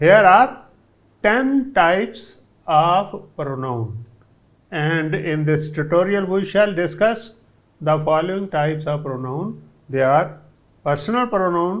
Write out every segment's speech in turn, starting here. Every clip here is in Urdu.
Here are 10 types of pronoun and in this tutorial we shall discuss the following types of pronoun. They are personal pronoun,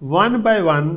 1 by 1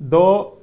2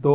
2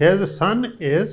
his son is,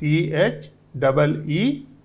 THEE,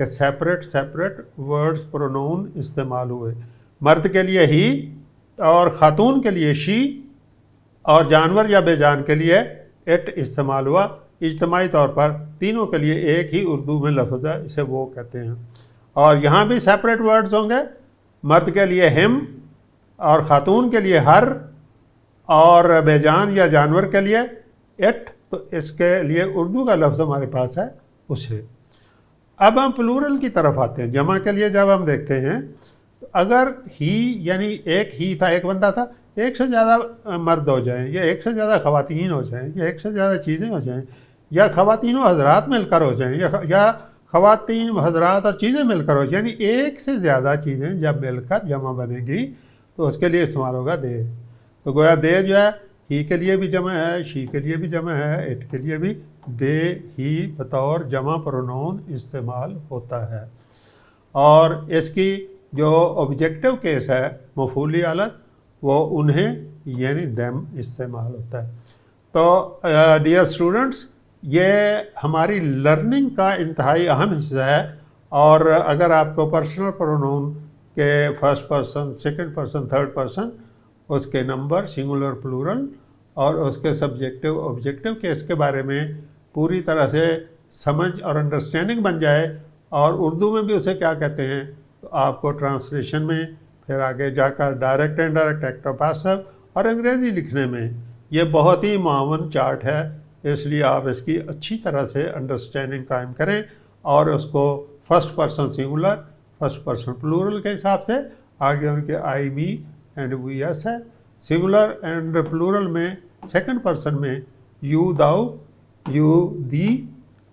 کہ سیپریٹ ورڈز پرونون استعمال ہوئے. مرد کے لیے ہی اور خاتون کے لیے شی اور جانور یا بے جان کے لیے اٹ استعمال ہوا. اجتماعی طور پر تینوں کے لیے ایک ہی اردو میں لفظ ہے, اسے وہ کہتے ہیں. اور یہاں بھی سیپریٹ ورڈز ہوں گے, مرد کے لیے ہم اور خاتون کے لیے ہر اور بے جان یا جانور کے لیے اٹ. تو اس کے لیے اردو کا لفظ ہمارے پاس ہے اسے. اب ہم پلورل کی طرف آتے ہیں. جمع کے لیے جب ہم دیکھتے ہیں, اگر ہی یعنی ایک ہی تھا, ایک بندہ تھا, ایک سے زیادہ مرد ہو جائیں یا ایک سے زیادہ خواتین ہو جائیں یا ایک سے زیادہ چیزیں ہو جائیں یا خواتین و حضرات مل کر ہو جائیں یا خواتین حضرات اور چیزیں مل کر ہو جائیں, یعنی ایک سے زیادہ چیزیں جب مل کر جمع بنے گی تو اس کے لیے استعمال ہوگا دے. تو گویا دے جو ہے ہی کے لیے بھی جمع ہے, شی کے لیے بھی جمع ہے, اٹ کے لیے بھی دے ہی بطور جمع پرونون استعمال ہوتا ہے. اور اس کی جو آبجیکٹو کیس ہے مفعولی حالت, وہ انہیں یعنی دیم استعمال ہوتا ہے. تو ڈیئر اسٹوڈنٹس, یہ ہماری لرننگ کا انتہائی اہم حصہ ہے. اور اگر آپ کو پرسنل پرونون کے first person, second person, third person, اس کے نمبر سنگولر پلورل اور اس کے سبجیکٹو آبجیکٹو کیس کے بارے میں پوری طرح سے سمجھ اور انڈرسٹینڈنگ بن جائے, اور اردو میں بھی اسے کیا کہتے ہیں, تو آپ کو ٹرانسلیشن میں پھر آگے جا کر ڈائریکٹ انڈائریکٹ ایکٹو پیسو اور انگریزی لکھنے میں یہ بہت ہی معاون چارٹ ہے. اس لیے آپ اس کی اچھی طرح سے انڈرسٹینڈنگ قائم کریں اور اس کو first person singular, first person plural کے حساب سے, آگے ان کے آئی وی اینڈ وی ایس ہے. سنگولر اینڈ پلورل میں سیکنڈ پرسن میں یو داؤ, یو دی,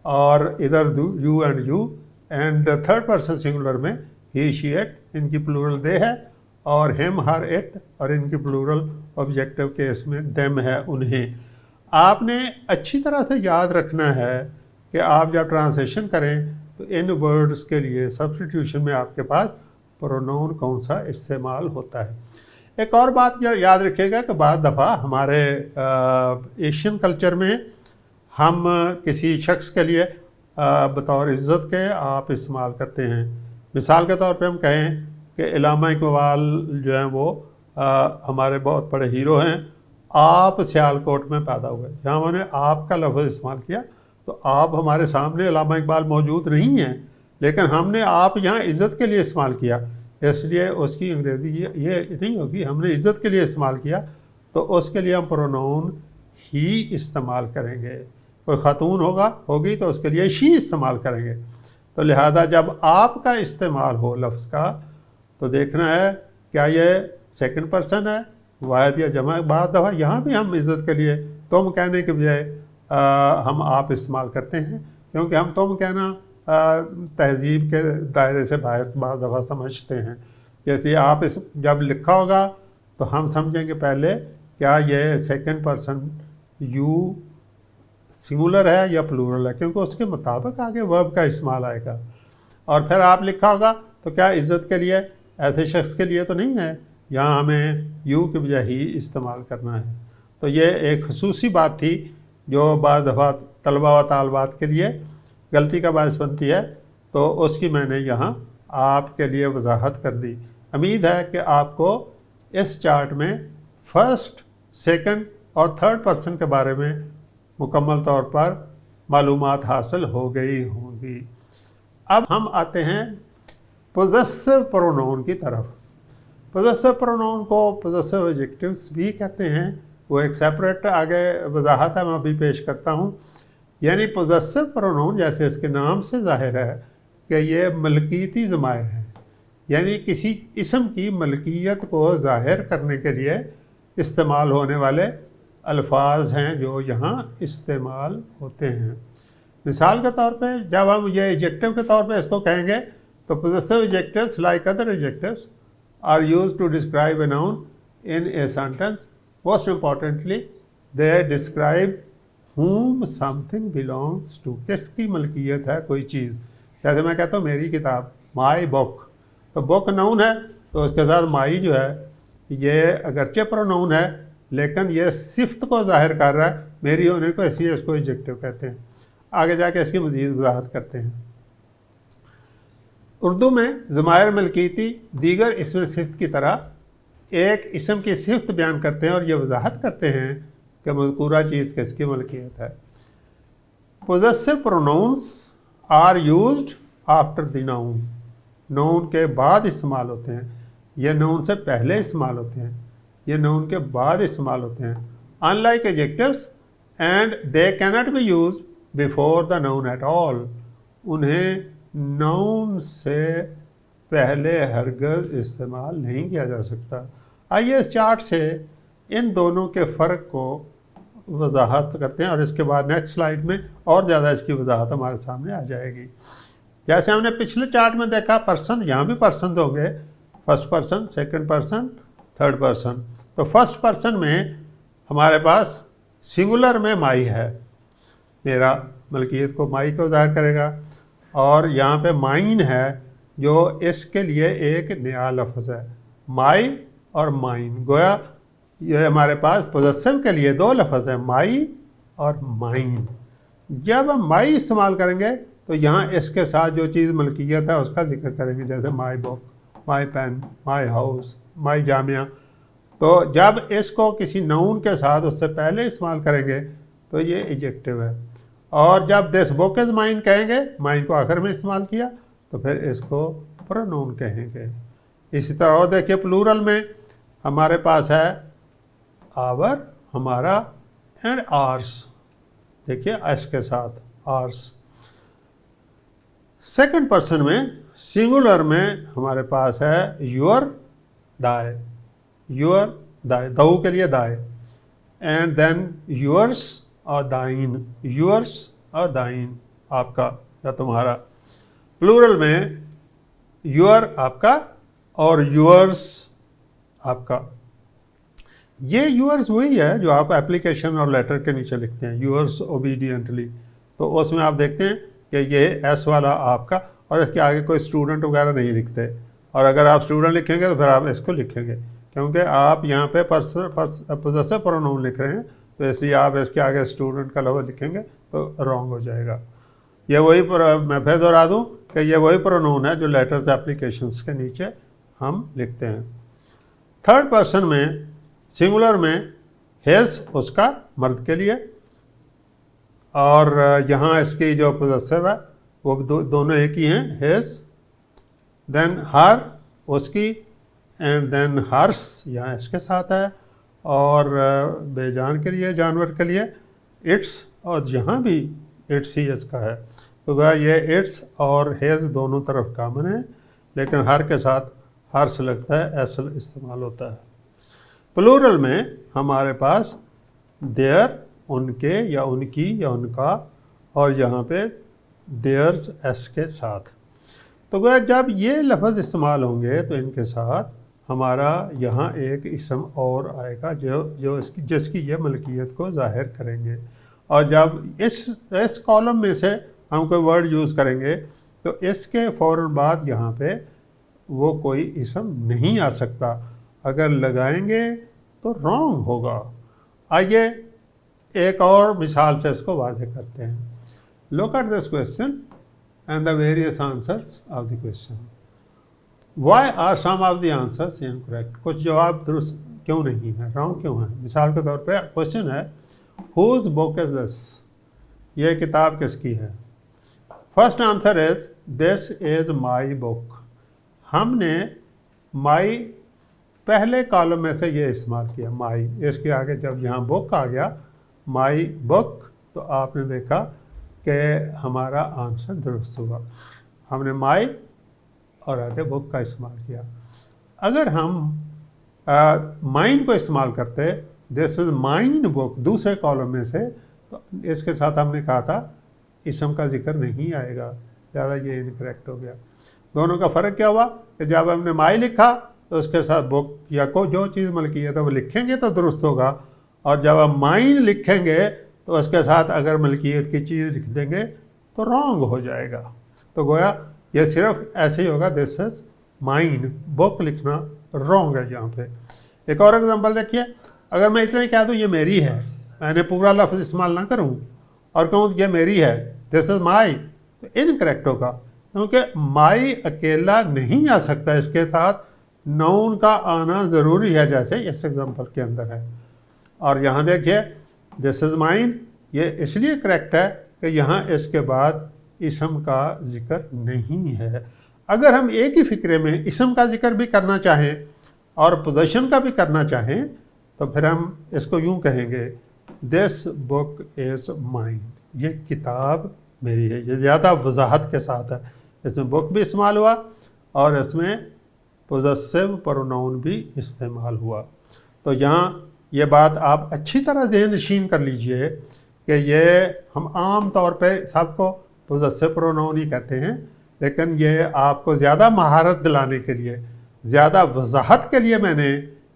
اور ادھر you and you. And third person singular میں ہی شی اٹ, ان کی پلورل دے ہے, اور ہم ہر اٹ, اور ان کی پلورل آبجیکٹو کیس میں دیم ہے انہیں. آپ نے اچھی طرح سے یاد رکھنا ہے کہ آپ جب ٹرانسلیشن کریں تو ان ورڈز کے لیے سبسٹیٹیوشن میں آپ کے پاس پرونون کون سا استعمال ہوتا ہے. ایک اور بات یاد رکھیے گا کہ بعض دفعہ ہمارے ایشین کلچر میں ہم کسی شخص کے لیے بطور عزت کے آپ استعمال کرتے ہیں. مثال کے طور پہ ہم کہیں کہ علامہ اقبال جو ہیں وہ ہمارے بہت بڑے ہیرو ہیں, آپ سیالکوٹ میں پیدا ہوئے. جہاں انہوں نے آپ کا لفظ استعمال کیا تو آپ ہمارے سامنے علامہ اقبال موجود نہیں ہیں, لیکن ہم نے آپ یہاں عزت کے لیے استعمال کیا, اس لیے اس کی انگریزی یہ نہیں ہوگی. ہم نے عزت کے لیے استعمال کیا تو اس کے لیے ہم پرونون ہی استعمال کریں گے. کوئی خاتون ہوگی تو اس کے لیے شی استعمال کریں گے. تو لہذا جب آپ کا استعمال ہو لفظ کا تو دیکھنا ہے کیا یہ سیکنڈ پرسن ہے, واحد یا جمع. بعض دفعہ یہاں بھی ہم عزت کے لیے تم کہنے کے بجائے ہم آپ استعمال کرتے ہیں, کیونکہ ہم تم کہنا تہذیب کے دائرے سے باہر بعض دفعہ سمجھتے ہیں. جیسے آپ جب لکھا ہوگا تو ہم سمجھیں گے پہلے کیا یہ سیکنڈ پرسن یو سنگولر ہے یا پلورل ہے, کیونکہ اس کے مطابق آگے ورب کا استعمال آئے گا. اور پھر آپ لکھا ہوگا تو کیا عزت کے لیے, ایسے شخص کے لیے تو نہیں ہے, یہاں ہمیں یو کے بجائے ہی استعمال کرنا ہے. تو یہ ایک خصوصی بات تھی جو بعض دفعہ طلبہ و طالبات کے لیے غلطی کا باعث بنتی ہے, تو اس کی میں نے یہاں آپ کے لیے وضاحت کر دی. امید ہے کہ آپ کو اس چارٹ میں فرسٹ, سیکنڈ اور تھرڈ پرسن کے بارے میں مکمل طور پر معلومات حاصل ہو گئی ہوں گی. اب ہم آتے ہیں پوزیسو پرونون کی طرف. پوزیسو پرونون کو پوزیسو ایڈجیکٹیوز بھی کہتے ہیں, وہ ایک سیپریٹ آگے وضاحت ہے میں ابھی پیش کرتا ہوں. یعنی پوزیسو پرونون جیسے اس کے نام سے ظاہر ہے کہ یہ ملکیتی ضمائر ہیں, یعنی کسی اسم کی ملکیت کو ظاہر کرنے کے لیے استعمال ہونے والے الفاظ ہیں جو یہاں استعمال ہوتے ہیں. مثال کے طور پہ جب ہم یہ ایڈجیکٹیو کے طور پہ اس کو کہیں گے تو possessive adjectives like other adjectives are used to describe a noun in a sentence. Most importantly, they describe whom something belongs to. کس کی ملکیت ہے کوئی چیز. جیسے میں کہتا ہوں میری کتاب, my book, تو book noun ہے تو اس کے ساتھ my جو ہے یہ اگرچہ pronoun ہے لیکن یہ صفت کو ظاہر کر رہا ہے میری ہونے کو, اس لیے اس کو ایڈجیکٹیو کہتے ہیں. آگے جا کے اس کی مزید وضاحت کرتے ہیں. اردو میں ضمائر ملکیتی دیگر اسم صفت کی طرح ایک اسم کی صفت بیان کرتے ہیں اور یہ وضاحت کرتے ہیں کہ مذکورہ چیز کس کی ملکیت ہے۔ possessive pronouns are used after the noun، نون کے بعد استعمال ہوتے ہیں، یہ نون سے پہلے استعمال ہوتے ہیں، یہ نون کے بعد استعمال ہوتے ہیں۔ unlike adjectives and they cannot be used before the noun at all، انہیں نون سے پہلے ہرگز استعمال نہیں کیا جا سکتا۔ آئیے اس چارٹ سے ان دونوں کے فرق کو وضاحت کرتے ہیں اور اس کے بعد نیکسٹ سلائیڈ میں اور زیادہ اس کی وضاحت ہمارے سامنے آ جائے گی۔ جیسے ہم نے پچھلے چارٹ میں دیکھا پرسن، یہاں بھی پرسن ہوں گے، first person, second person, third person. تو فرسٹ پرسن میں ہمارے پاس سنگولر میں مائی ہے، میرا ملکیت کو مائی کو ظاہر کرے گا، اور یہاں پہ مائن ہے جو اس کے لیے ایک نیا لفظ ہے، مائی اور مائن۔ گویا یہ ہمارے پاس پوزیسو کے لیے دو لفظ ہیں، مائی اور مائن۔ جب ہم مائی استعمال کریں گے تو یہاں اس کے ساتھ جو چیز ملکیت ہے اس کا ذکر کریں گے، جیسے مائی بک، مائی پین، مائی ہاؤس، مائی جامعہ۔ تو جب اس کو کسی نون کے ساتھ اس سے پہلے استعمال کریں گے تو یہ ایجیکٹو ہے، اور جب دس بک از مائن کہیں گے، مائن کو آخر میں استعمال کیا تو پھر اس کو پرونون کہیں گے۔ اسی طرح اور دیکھیے پلورل میں ہمارے پاس ہے آور، ہمارا، اینڈ آرس، دیکھیے ایس کے ساتھ آرس۔ سیکنڈ پرسن میں سنگولر میں ہمارے پاس ہے یور، دائے، یور، دائے، دو کے لیے دائے، اینڈ دین یورس اور دائن، یورس اور دائن، آپ کا یا تمہارا۔ پلورل میں یور آپ کا اور یورس آپ کا۔ یہ یورس وہی ہے جو آپ اپلیکیشن اور لیٹر کے نیچے لکھتے ہیں، یورس اوبیڈینٹلی، تو اس میں آپ دیکھتے ہیں کہ یہ ایس والا آپ کا، اور اس کے آگے کوئی اسٹوڈنٹ وغیرہ نہیں لکھتے، اور اگر آپ اسٹوڈنٹ لکھیں گے تو پھر آپ اس کو لکھیں گے، کیونکہ آپ یہاں پہ پوزیسو پرونون لکھ رہے ہیں، تو اس لیے آپ اس کے آگے اسٹوڈنٹ کا لفظ لکھیں گے تو رانگ ہو جائے گا۔ یہ وہی میں پھر دہرا دوں کہ یہ وہی پرونون ہے جو لیٹرز اپلیکیشنز کے نیچے ہم لکھتے ہیں۔ تھرڈ پرسن میں سنگولر میں ہیز اس کا، مرد کے لیے، اور یہاں اس کی جو پوزیسو ہے وہ دونوں ایک ہی ہیں، ہیز، دین ہر اس کی، اینڈ دین ہرس یہاں اس کے ساتھ ہے، اور بے جان کے لیے، جانور کے لیے اٹس، اور یہاں بھی اٹس ہی اس کا ہے۔ تو گویا یہ اٹس اور ہیز دونوں طرف کامن ہے، لیکن ہر کے ساتھ ہرس لگتا ہے، ایسل استعمال ہوتا ہے۔ پلورل میں ہمارے پاس دیئر، ان کے یا ان کی یا ان کا، اور یہاں پہ دیئرز ایس کے ساتھ۔ تو گویا جب یہ لفظ استعمال ہوں گے تو ان کے ساتھ ہمارا یہاں ایک اسم اور آئے گا جو جس کی یہ ملکیت کو ظاہر کریں گے، اور جب اس کالم میں سے ہم کوئی ورڈ یوز کریں گے تو اس کے فوراً بعد یہاں پہ وہ کوئی اسم نہیں آ سکتا، اگر لگائیں گے تو رانگ ہوگا۔ آئیے ایک اور مثال سے اس کو واضح کرتے ہیں۔ Look at this question and the various answers of the question. Why are some of the answers incorrect, کچھ جواب درست کیوں نہیں ہے، رانگ کیوں ہے؟ مثال کے طور پہ کویسچن ہے ہوز بک از دس، یہ کتاب کس کی ہے؟ فرسٹ آنسر از دس از مائی بک۔ ہم نے مائی پہلے کالم میں سے یہ استعمال کیا، مائی، اس کے آگے جب یہاں بک آ گیا، مائی بک، تو آپ نے دیکھا کہ ہمارا آنسر درست ہوا، ہم نے مائی اور آگے بک کا استعمال کیا۔ اگر ہم مائن کو استعمال کرتے، دس از مائن بک، دوسرے کالم میں سے، تو اس کے ساتھ ہم نے کہا تھا اسم کا ذکر نہیں آئے گا، لہٰذا یہ انکریکٹ ہو گیا۔ دونوں کا فرق کیا ہوا کہ جب ہم نے مائی لکھا تو اس کے ساتھ بک یا کو جو چیز ملکیت ہے وہ لکھیں گے تو درست ہوگا، اور جب ہم مائن لکھیں گے تو اس کے ساتھ اگر ملکیت کی چیز لکھ دیں گے تو رانگ ہو جائے گا۔ تو گویا یہ صرف ایسے ہی ہوگا، دس از مائن، بک لکھنا رانگ ہے یہاں پہ۔ ایک اور ایگزامپل دیکھیے، اگر میں اتنا ہی کہہ دوں یہ میری ہے، میں نے پورا لفظ استعمال نہ کروں اور کہوں یہ میری ہے، دس از مائی، تو انکریکٹ ہوگا، کیونکہ مائی اکیلا نہیں آ سکتا، اس کے ساتھ نون کا آنا ضروری ہے، جیسے اس ایگزامپل کے اندر ہے۔ اور یہاں دیکھیے دس از مائن، یہ اس لیے کریکٹ ہے کہ یہاں اس کے بعد اسم کا ذکر نہیں ہے۔ اگر ہم ایک ہی فقرے میں اسم کا ذکر بھی کرنا چاہیں اور پوزیشن کا بھی کرنا چاہیں تو پھر ہم اس کو یوں کہیں گے دس بک از مائن، یہ کتاب میری ہے۔ یہ زیادہ وضاحت کے ساتھ ہے، اس میں بک بھی استعمال ہوا اور اس میں پوزیسو پروناؤن بھی استعمال ہوا۔ تو یہاں یہ بات آپ اچھی طرح ذہن نشین کر لیجئے کہ یہ ہم عام طور پہ سب کو پوزیسو پروناؤن ہی کہتے ہیں، لیکن یہ آپ کو زیادہ مہارت دلانے کے لیے، زیادہ وضاحت کے لیے میں نے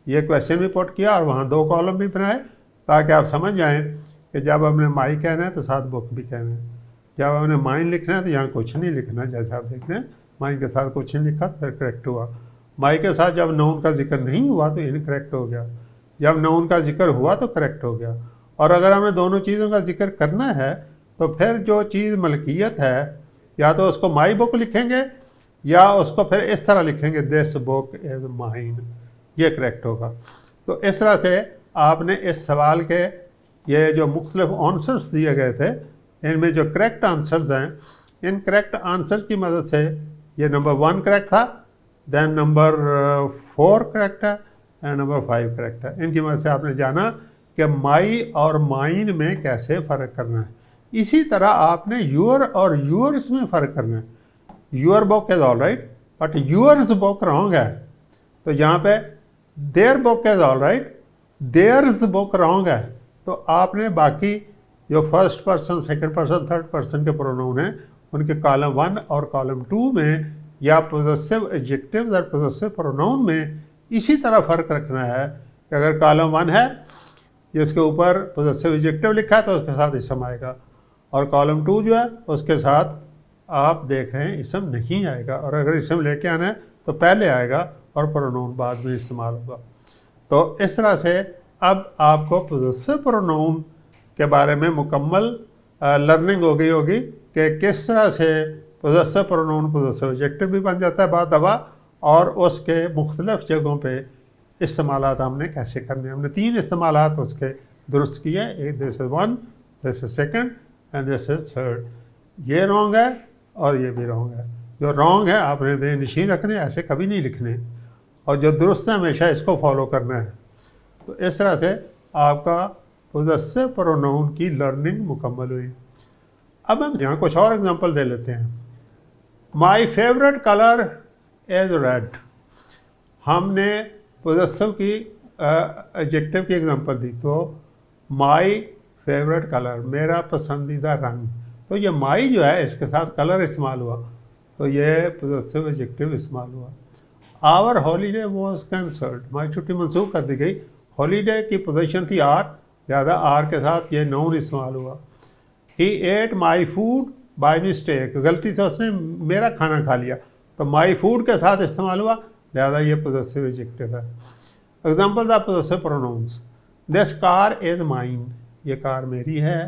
یہ کویشچن بھی پٹ کیا اور وہاں 2 کالم بھی بنائے تاکہ آپ سمجھ جائیں کہ جب ہم نے مائی کہنا ہے تو ساتھ بک بھی کہنا ہے، جب ہم نے مائن لکھنا ہے تو یہاں کچھ نہیں لکھنا، جیسے آپ دیکھ رہے ہیں مائن کے ساتھ کچھ نہیں لکھا پھر کریکٹ ہوا۔ مائی کے ساتھ جب نون کا ذکر نہیں ہوا تو انکریکٹ ہو گیا، جب نون کا ذکر ہوا تو کریکٹ ہو گیا۔ اور اگر ہمیں دونوں چیزوں کا ذکر کرنا ہے تو پھر جو چیز ملکیت ہے یا تو اس کو مائی بک لکھیں گے یا اس کو پھر اس طرح لکھیں گے دس بک از مائن، یہ کریکٹ ہوگا۔ تو اس طرح سے آپ نے اس سوال کے یہ جو مختلف آنسرز دیے گئے تھے ان میں جو کریکٹ آنسرز ہیں، ان کریکٹ آنسرز کی مدد سے یہ نمبر 1 کریکٹ تھا، دین نمبر 4 کریکٹ ہے اینڈ نمبر 5 کریکٹ ہے۔ ان کی مدد سے آپ نے جانا کہ مائی اور مائن میں کیسے فرق کرنا ہے۔ اسی طرح آپ نے یور اور یورز میں فرق کرنا ہے۔ Your book is all right but yours book wrong ہے، تو یہاں پہ دیر بک از آل رائٹ دیئرز بک رانگ ہے، تو آپ نے باقی جو first person, second person, third person کے پروناؤن ہیں ان کے کالم 1 اور کالم 2 میں یا پوزیسو ایڈجیکٹیوز اور پوزیسو پروناؤن میں اسی طرح فرق رکھنا ہے کہ اگر کالم 1 ہے جس کے اوپر پوزیسو ایڈجیکٹیو لکھا ہے تو اس کے ساتھ اسم آئے گا، اور کالم 2 جو ہے اس کے ساتھ آپ دیکھ رہے ہیں اسم نہیں آئے گا، اور اگر اسم لے کے آنا ہے تو پہلے آئے گا اور پروناؤن بعد میں استعمال ہوگا۔ تو اس طرح سے اب آپ کو پوزیسو پروناؤن کے بارے میں مکمل لرننگ ہو گئی ہوگی کہ کس طرح سے پوزیسو پروناؤن پوزیسو ایڈجیکٹیو بھی بن جاتا ہے بعد دفعہ، اور اس کے مختلف جگہوں پہ استعمالات ہم نے کیسے کرنے ہیں۔ ہم نے 3 استعمالات اس کے درست کیے، ایک دس از 1، دس از 2 اینڈ دس از 3۔ یہ رانگ ہے اور یہ بھی رانگ ہے۔ جو رانگ ہے آپ نے ذہن نشین رکھنے، ایسے کبھی نہیں لکھنے، اور جو درست ہے ہمیشہ اس کو فالو کرنا ہے۔ تو اس طرح سے آپ کا پوزیسو پروناؤن کی لرننگ مکمل ہوئی۔ اب ہم یہاں کچھ اور اگزامپل دے لیتے ہیں۔ My favourite colour is red, ہم نے پوزیسو کی ایڈجیکٹیو کی اگزامپل دی، تو مائی فیوریٹ کلر، میرا پسندیدہ رنگ، تو یہ مائی جو ہے اس کے ساتھ کلر استعمال ہوا تو یہ پوزیسو ایڈجیکٹیو استعمال ہوا۔ آور ہالیڈے واز کینسلڈ، ہماری چھٹی منسوخ کر دی گئی۔ ہالیڈے کی پوزیشن تھی آر، لہٰذا آر کے ساتھ یہ نون استعمال ہوا۔ He ate my food by mistake, غلطی سے اس نے میرا کھانا کھا لیا، تو مائی فوڈ کے ساتھ استعمال ہوا، لہذا یہ پوزیسو ایڈجیکٹیو ہے۔ Example of possessive pronouns, this car is mine, یہ کار میری ہے۔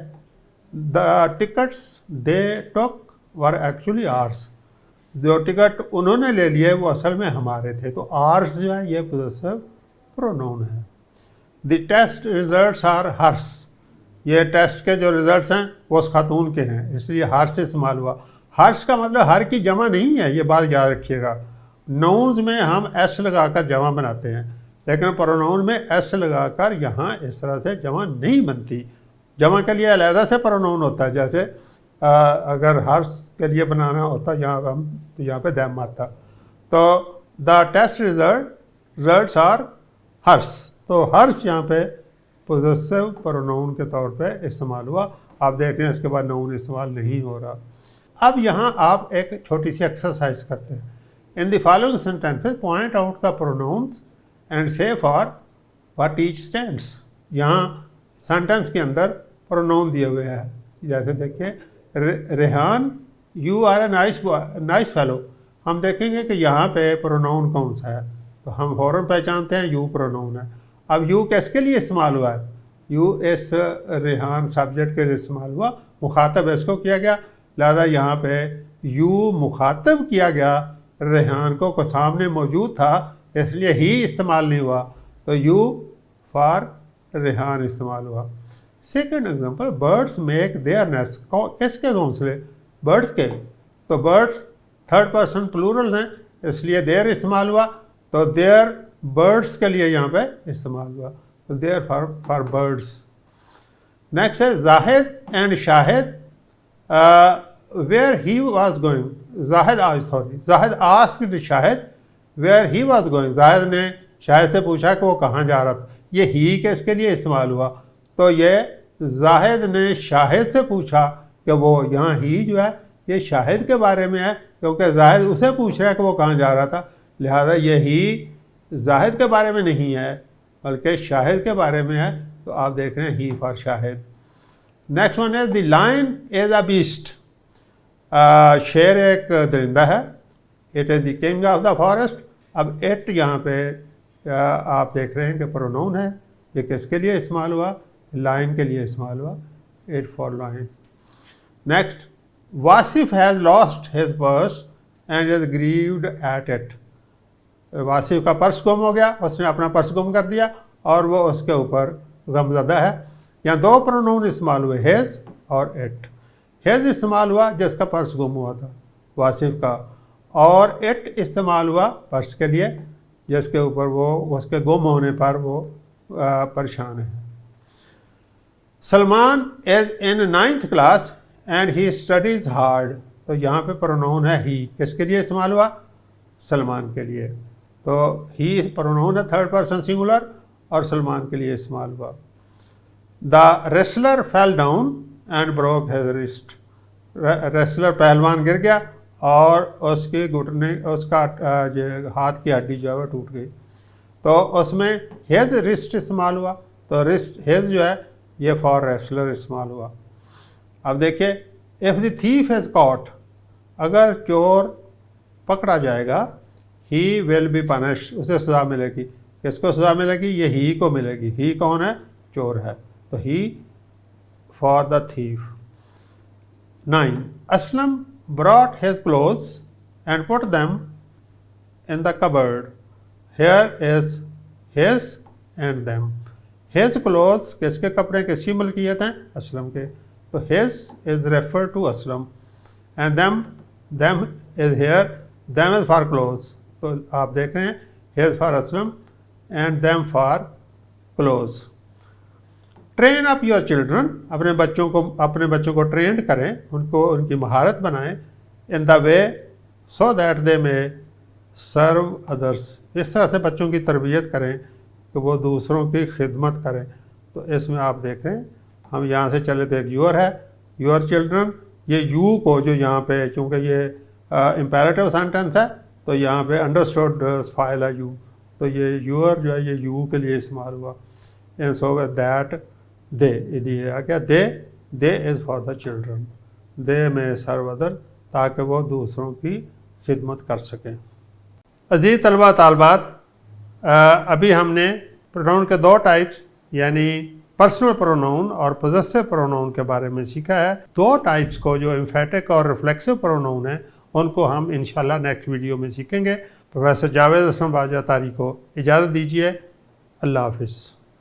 دا tickets they tick were actually آرس، جو ٹکٹ انہوں نے لے لیے وہ اصل میں ہمارے تھے، تو آرس جو ہے یہ پوزیسو پروناؤن ہے۔ دی ٹیسٹ ریزلٹس آر ہرس، یہ ٹیسٹ کے جو ریزلٹس ہیں وہ اس خاتون کے ہیں، اس لیے ہر سے استعمال ہوا۔ ہرس کا مطلب ہر کی جمع نہیں ہے، یہ بات یاد رکھیے گا۔ نونز میں ہم ایس لگا کر جمع بناتے ہیں، لیکن پروناؤن میں ایس لگا کر یہاں اس طرح سے جمع نہیں بنتی۔ جمع کے لیے علیحدہ سے پروناؤن ہوتا ہے، جیسے اگر ہرس کے لیے بنانا ہوتا یہاں پہ دیم آتا۔ تو دا ٹیسٹ ریزلٹس آر ہرس، تو ہرس یہاں پہ پوزیسو پروناؤن کے طور پہ استعمال ہوا۔ آپ دیکھ رہے ہیں اس کے بعد نون استعمال نہیں ہو رہا۔ اب یہاں آپ ایک چھوٹی سی ایکسرسائز کرتے ہیں۔ In the following sentences point out the pronouns and say for what each stands, یہاں سینٹینس کے اندر پروناؤن دیے ہوئے ہیں، جیسے دیکھیں Rehan you are a nice fellow, ہم دیکھیں گے کہ یہاں پہ پروناؤن کون سا ہے، تو ہم فوراً پہچانتے ہیں یو پروناؤن ہے۔ اب یو کس کے لیے استعمال ہوا ہے؟ یو اس ریحان سبجیکٹ کے لیے استعمال ہوا، مخاطب اس کو کیا گیا، لہذا یہاں پہ یو مخاطب کیا گیا ریحان کو سامنے موجود تھا اس لیے ہی استعمال نہیں ہوا, تو یو فار ریحان استعمال ہوا. Second example, birds make their nest, کس کے گھونسلے؟ برڈس کے. تو برڈس تھرڈ پرسن پلورل ہیں اس لیے دیر استعمال ہوا, تو دیر برڈس کے لیے یہاں پہ استعمال ہوا, تو دیر فار برڈس. نیکسٹ ہے Zahid and Shahid where he was going. Zahid asked Shahid where he was going. Zahid نے شاہد سے پوچھا کہ وہ کہاں جا رہا تھا. یہ ہی کس کے لیے استعمال ہوا؟ تو یہ زاہد نے شاہد سے پوچھا کہ وہ یہاں ہی جو ہے یہ شاہد کے بارے میں ہے, کیونکہ زاہد اسے پوچھ رہا ہے کہ وہ کہاں جا رہا تھا, لہذا یہ ہی زاہد کے بارے میں نہیں ہے بلکہ شاہد کے بارے میں ہے. تو آپ دیکھ رہے ہیں ہی فار شاہد. نیکسٹ ون ہے دی لائن از اے بیسٹ. شیر ایک درندہ ہے. It is the king of the forest. اب اٹ یہاں پہ آپ دیکھ رہے ہیں کہ پرونون ہے. یہ کس کے لیے استعمال ہوا؟ لائن کے لیے استعمال ہوا. It for line. Next, Wasif has lost his purse and is grieved at it. Wasif کا پرس گم ہو گیا, اس نے اپنا پرس گم کر دیا اور وہ اس کے اوپر غمزدہ ہے. یہاں دو پرونون استعمال ہوئے, ہیز اور اٹ. ہیز استعمال ہوا جس کا پرس گم ہوا تھا واصف کا, اور اٹ استعمال ہوا پرس کے لیے جس کے اوپر وہ اس کے گم ہونے پر وہ پریشان ہے. سلمان از ان 9th class and he studies hard. تو یہاں پہ پرونون ہے ہی. کس کے لیے استعمال ہوا؟ سلمان کے لیے. تو ہی پرونون ہے تھرڈ پرسن سنگولر اور سلمان کے لیے استعمال ہوا. The wrestler fell down and broke his wrist. Wrestler پہلوان گر گیا اور اس کے گھٹنے اس کا ہاتھ کی ہڈی جو ہے وہ ٹوٹ گئی. تو اس میں ہیز رسٹ استعمال ہوا. تو رسٹ ہیز جو ہے یہ فار ریسلر استعمال ہوا. اب دیکھیں, ایف دی تھیف ہیز کاٹ. اگر چور پکڑا جائے گا, ہی ول بی پنشڈ. اسے سزا ملے گی. کس کو سزا ملے گی؟ یہ ہی کو ملے گی. ہی کون ہے؟ چور ہے. تو he for the thief. 9. Aslam brought his clothes and put them in the cupboard. Here is his and them. His clothes کس کے کپڑے کس کی ملکیت ہیں؟ اسلم کے. تو his is referred to Aslam and them is here. them is for clothes. تو آپ دیکھ رہے ہیں his for Aslam and them for clothes. Train up your children. اپنے بچوں کو ٹرینڈ کریں, ان کی مہارت بنائیں. ان دا وے سو دیٹ دے میں سرو ادرس. اس طرح سے بچوں کی تربیت کریں کہ وہ دوسروں کی خدمت کریں. تو اس میں آپ دیکھ رہے ہیں ہم یہاں سے چلے تو ایک یور ہے, یور چلڈرن. یہ یو کو جو یہاں پہ چونکہ یہ امپیریٹیو سینٹینس ہے تو یہاں پہ انڈرسٹوڈ فائل ہے یو, تو یہ یور جو ہے یہ یو کے لیے استعمال ہوا. اینڈ سو دیٹ دے کیا دے از فار دا چلڈرن. دے میں سرو ادر تاکہ وہ دوسروں کی خدمت کر سکیں. عزیز طلبہ طالبات, ابھی ہم نے پروناؤن کے دو ٹائپس یعنی پرسنل پروناؤن اور پوزیسو پروناؤن کے بارے میں سیکھا ہے. دو ٹائپس کو جو امفیٹک اور ریفلیکسو پروناؤن ہیں ان کو ہم انشاءاللہ نیکسٹ ویڈیو میں سیکھیں گے. پروفیسر جاوید اسلم باجوہ طاری کو اجازت دیجیے. اللہ حافظ.